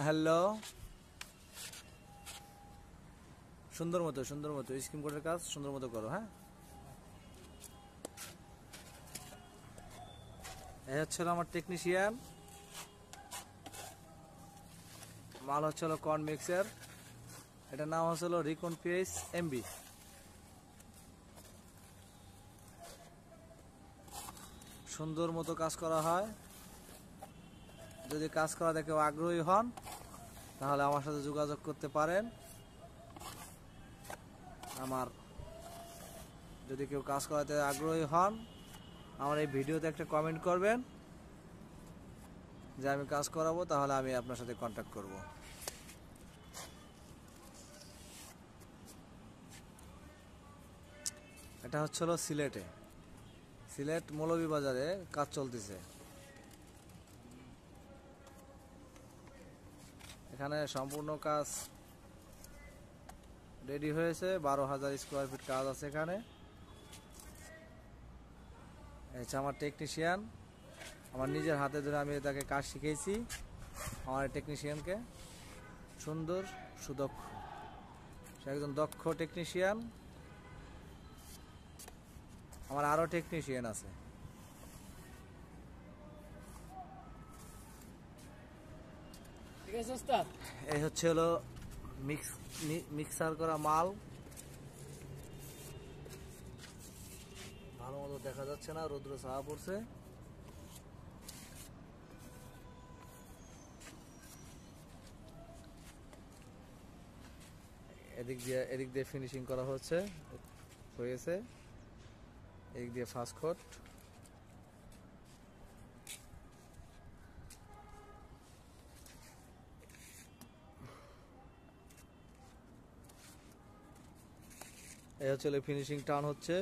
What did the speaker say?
Hello, সুন্দর মতো screen কোডের কাজ সুন্দর মতো করো। হ্যাঁ, এই হচ্ছে আমার টেকনিশিয়ান। মাল হচ্ছে কর্ন মিক্সার, এটার নাম হচ্ছে রিকন পিএস এমবি। সুন্দর মতো কাজ করা হয়। যদি কাজ করা দেখে আগ্রহী হন তাহলে আমার সাথে যোগাযোগ করতে পারেন। আমার যদি কেউ কাজ করাতে আগ্রহী হন, আমার এই ভিডিওতে একটা কমেন্ট করবেন যে আমি কাজ করাবো, তাহলে আমি আপনার সাথে কন্ট্যাক্ট করব। এটা হচ্ছে সিলেট মৌলভীবাজারে কাজ চলতেছে। এখানে সম্পূর্ণ কাজ রেডি হয়েছে, 12,000 স্কোয়ার ফিট কাজ আছে এখানে। হচ্ছে আমার টেকনিশিয়ান, আমার নিজের হাতে ধরে আমি তাকে কাজ শিখিয়েছি। আমার টেকনিশিয়ানকে সুন্দর সুদক্ষ, সে একজন দক্ষ টেকনিশিয়ান। আমার আরো টেকনিশিয়ান আছে। এই হচ্ছে মিক্সার করা মাল। ভালো মতো দেখা যাচ্ছে না, রৌদ্র ছায়া পড়ছে। এদিক দিয়ে ফিনিশিং করা হয়েছে। এদিক দিয়ে ফাস্ট কোট। এই হচ্ছে ফিনিশিং টান হচ্ছে।